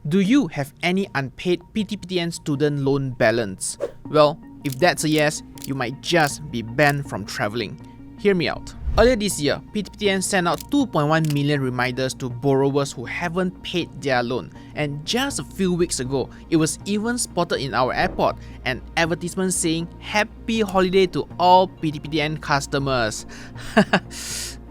Do you have any unpaid PTPTN student loan balance? Well, if that's a yes, you might just be banned from traveling. Hear me out. Earlier this year, PTPTN sent out 2.1 million reminders to borrowers who haven't paid their loan, and just a few weeks ago, it was even spotted in our airport, an advertisement saying "Happy Holiday to all PTPTN customers."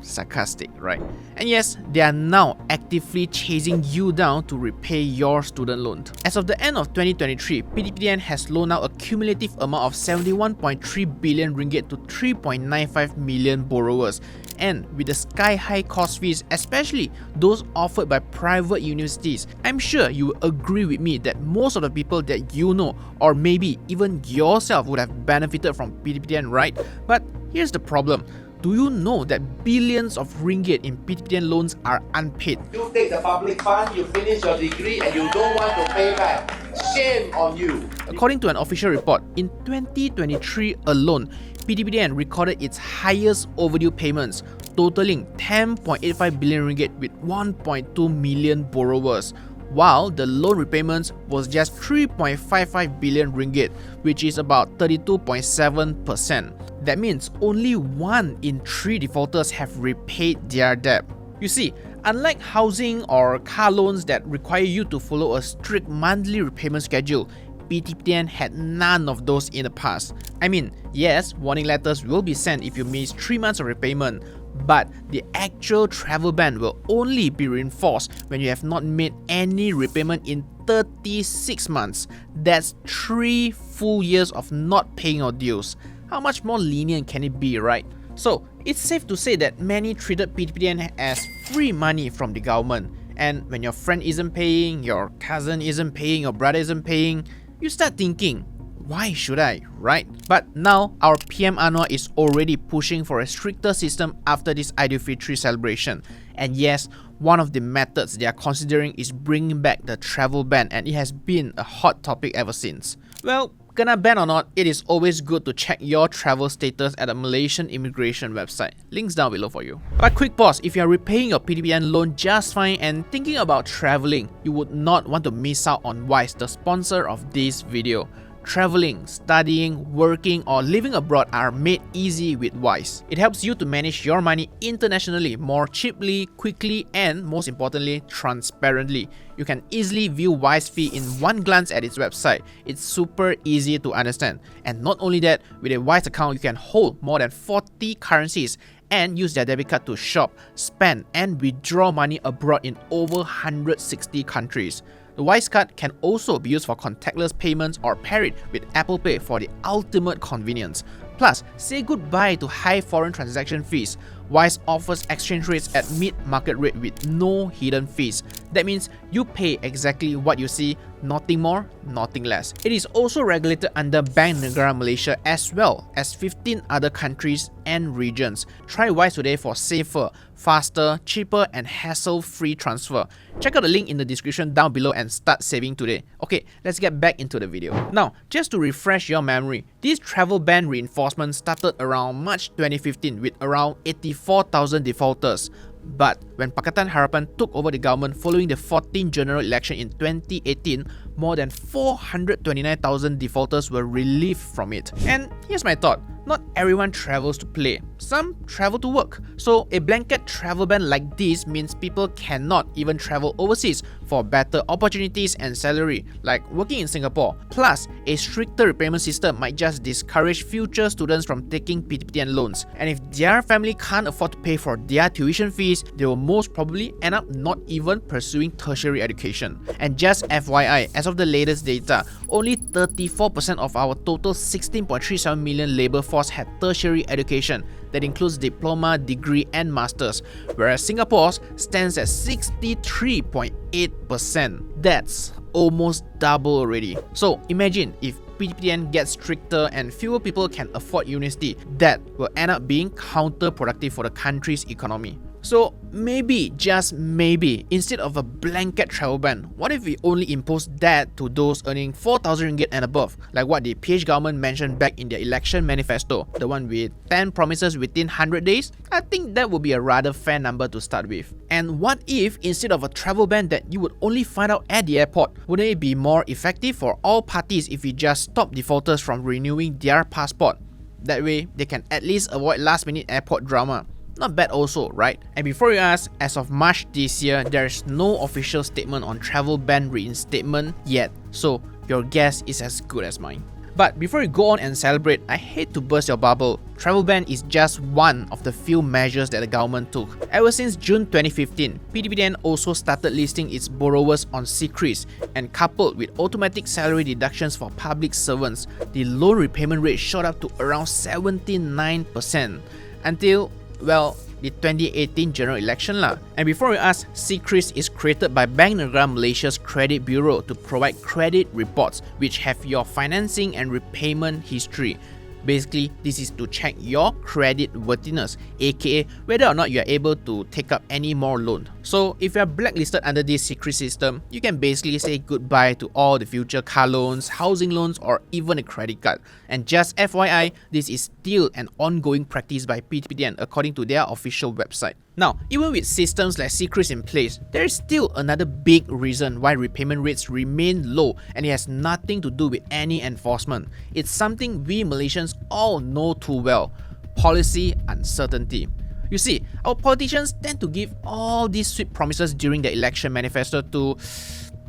Sarcastic, right? And yes, they are now actively chasing you down to repay your student loan. As of the end of 2023, PTPTN has loaned out a cumulative amount of 71.3 billion ringgit to 3.95 million borrowers. And with the sky-high cost fees, especially those offered by private universities, I'm sure you will agree with me that most of the people that you know, or maybe even yourself, would have benefited from PTPTN, right? But here's the problem. Do you know that billions of ringgit in PTPTN loans are unpaid? You take the public fund, you finish your degree and you don't want to pay back. Shame on you. According to an official report, in 2023 alone, PTPTN recorded its highest overdue payments, totaling 10.85 billion ringgit with 1.2 million borrowers, while the loan repayments was just 3.55 billion ringgit, which is about 32.7%. That means only 1 in 3 defaulters have repaid their debt. You see, unlike housing or car loans that require you to follow a strict monthly repayment schedule, PTPTN had none of those in the past. I mean, yes, warning letters will be sent if you miss 3 months of repayment, but the actual travel ban will only be reinforced when you have not made any repayment in 36 months. That's 3 full years of not paying your dues. How much more lenient can it be, right? So, it's safe to say that many treated PTPTN as free money from the government. And when your friend isn't paying, your cousin isn't paying, your brother isn't paying, you start thinking, why should I, right? But now, our PM Anwar is already pushing for a stricter system after this Aidilfitri celebration. And yes, one of the methods they are considering is bringing back the travel ban, and it has been a hot topic ever since. Well, kena ban or not, it is always good to check your travel status at a Malaysian immigration website. Links down below for you. But quick pause, if you are repaying your PTPTN loan just fine and thinking about traveling, you would not want to miss out on Wise, the sponsor of this video. Traveling, studying, working, or living abroad are made easy with Wise. It helps you to manage your money internationally more cheaply, quickly, and most importantly, transparently. You can easily view Wise fee in one glance at its website. It's super easy to understand. And not only that, with a Wise account, you can hold more than 40 currencies and use their debit card to shop, spend, and withdraw money abroad in over 160 countries. The Wise card can also be used for contactless payments or pair it with Apple Pay for the ultimate convenience. Plus, say goodbye to high foreign transaction fees. Wise offers exchange rates at mid-market rate with no hidden fees. That means you pay exactly what you see, nothing more, nothing less. It is also regulated under Bank Negara Malaysia as well as 15 other countries and regions. Try Wise today for safer, faster, cheaper, and hassle-free transfer. Check out the link in the description down below and start saving today. Okay, let's get back into the video. Now, just to refresh your memory, this travel ban reinforcement started around March 2015 with around 84,000 defaulters. But when Pakatan Harapan took over the government following the 14th general election in 2018, more than 429,000 defaulters were relieved from it. And here's my thought. Not everyone travels to play. Some travel to work. So a blanket travel ban like this means people cannot even travel overseas for better opportunities and salary, like working in Singapore. Plus, a stricter repayment system might just discourage future students from taking PTPTN loans. And if their family can't afford to pay for their tuition fees, they will most probably end up not even pursuing tertiary education. And just FYI, as of the latest data, only 34% of our total 16.37 million labour force had tertiary education. That includes diploma, degree, and masters, whereas Singapore's stands at 63.8%. That's almost double already. So imagine if PTPTN gets stricter and fewer people can afford university, that will end up being counterproductive for the country's economy. So maybe, just maybe, instead of a blanket travel ban, what if we only impose that to those earning 4,000 ringgit and above, like what the PH government mentioned back in their election manifesto, the one with 10 promises within 100 days? I think that would be a rather fair number to start with. And what if, instead of a travel ban that you would only find out at the airport, wouldn't it be more effective for all parties if we just stop defaulters from renewing their passport? That way, they can at least avoid last-minute airport drama. Not bad also, right? And before you ask, as of March this year, there is no official statement on travel ban reinstatement yet, so your guess is as good as mine. But before you go on and celebrate, I hate to burst your bubble. Travel ban is just one of the few measures that the government took. Ever since June 2015, PTPTN also started listing its borrowers on CCRIS, and coupled with automatic salary deductions for public servants, the loan repayment rate shot up to around 79% until, well, the 2018 general election lah. And before you ask, CCRIS is created by Bank Negara Malaysia's Credit Bureau to provide credit reports which have your financing and repayment history. Basically, this is to check your credit worthiness, aka whether or not you are able to take up any more loan. So if you are blacklisted under this CCRIS system, you can basically say goodbye to all the future car loans, housing loans, or even a credit card. And just FYI, this is still an ongoing practice by PTPTN according to their official website. Now, even with systems like CCRIS in place, there is still another big reason why repayment rates remain low, and it has nothing to do with any enforcement. It's something we Malaysians all know too well: policy uncertainty. You see, our politicians tend to give all these sweet promises during the election manifesto to,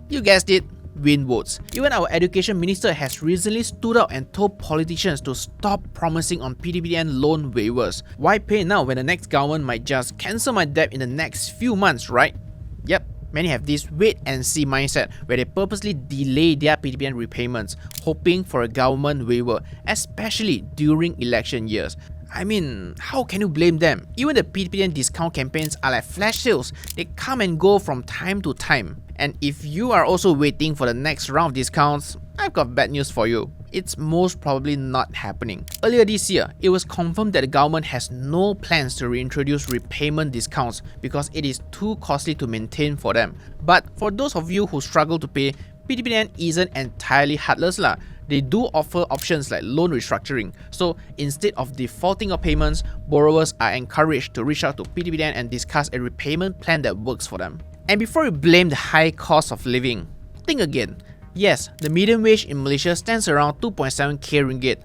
you guessed it, win votes. Even our education minister has recently stood out and told politicians to stop promising on PTPTN loan waivers. Why pay now when the next government might just cancel my debt in the next few months, right? Yep, many have this wait and see mindset where they purposely delay their PTPTN repayments, hoping for a government waiver, especially during election years. I mean, how can you blame them? Even the PTPTN discount campaigns are like flash sales. They come and go from time to time. And if you are also waiting for the next round of discounts, I've got bad news for you. It's most probably not happening. Earlier this year, it was confirmed that the government has no plans to reintroduce repayment discounts because it is too costly to maintain for them. But for those of you who struggle to pay, PTPTN isn't entirely heartless lah. They do offer options like loan restructuring. So instead of defaulting your payments, borrowers are encouraged to reach out to PTPTN and discuss a repayment plan that works for them. And before you blame the high cost of living, think again. Yes, the median wage in Malaysia stands around 2.7k ringgit,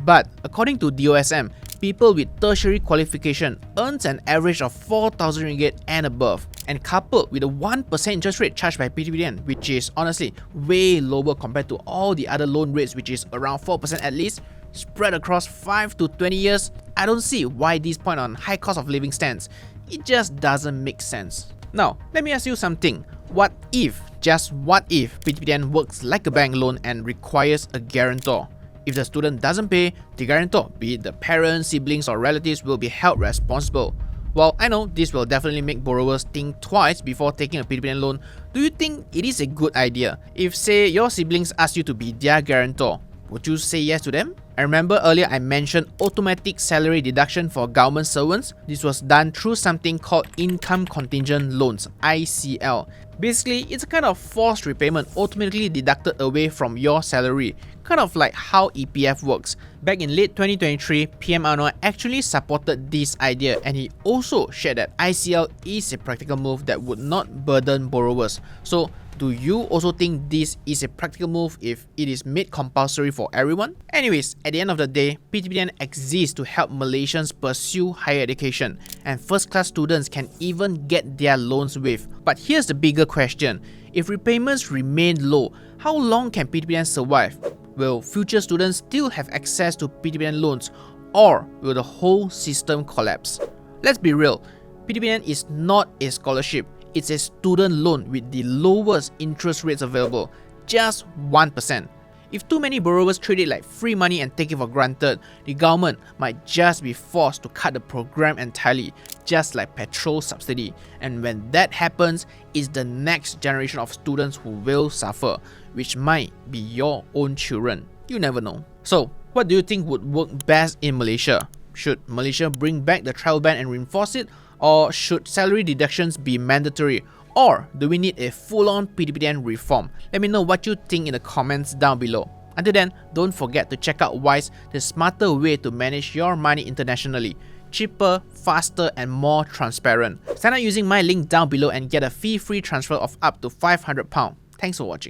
but according to DOSM, people with tertiary qualification earns an average of 4,000 ringgit and above. And coupled with a 1% interest rate charged by PTPTN, which is honestly way lower compared to all the other loan rates, which is around 4% at least, spread across 5 to 20 years, I don't see why this point on high cost of living stands. It just doesn't make sense. Now, let me ask you something. What if, just what if, PTPTN works like a bank loan and requires a guarantor? If the student doesn't pay, the guarantor, be it the parents, siblings, or relatives, will be held responsible. Well, I know this will definitely make borrowers think twice before taking a PTPTN loan. Do you think it is a good idea? If, say, your siblings ask you to be their guarantor, would you say yes to them? I remember earlier I mentioned automatic salary deduction for government servants. This was done through something called income-contingent loans, ICL. Basically, it's a kind of forced repayment automatically deducted away from your salary, kind of like how EPF works. Back in late 2023, PM Anwar actually supported this idea, and he also shared that ICL is a practical move that would not burden borrowers. So, do you also think this is a practical move if it is made compulsory for everyone? Anyways, at the end of the day, PTPTN exists to help Malaysians pursue higher education, and first-class students can even get their loans waived. But here's the bigger question. If repayments remain low, how long can PTPTN survive? Will future students still have access to PTPTN loans, or will the whole system collapse? Let's be real, PTPTN is not a scholarship. It's a student loan with the lowest interest rates available, just 1%. If too many borrowers treat it like free money and take it for granted, the government might just be forced to cut the program entirely, just like petrol subsidy. And when that happens, it's the next generation of students who will suffer, which might be your own children. You never know. So, what do you think would work best in Malaysia? Should Malaysia bring back the travel ban and reinforce it? Or should salary deductions be mandatory? Or do we need a full-on PTPTN reform? Let me know what you think in the comments down below. Until then, don't forget to check out Wise, the smarter way to manage your money internationally. Cheaper, faster, and more transparent. Sign up using my link down below and get a fee-free transfer of up to £500. Thanks for watching.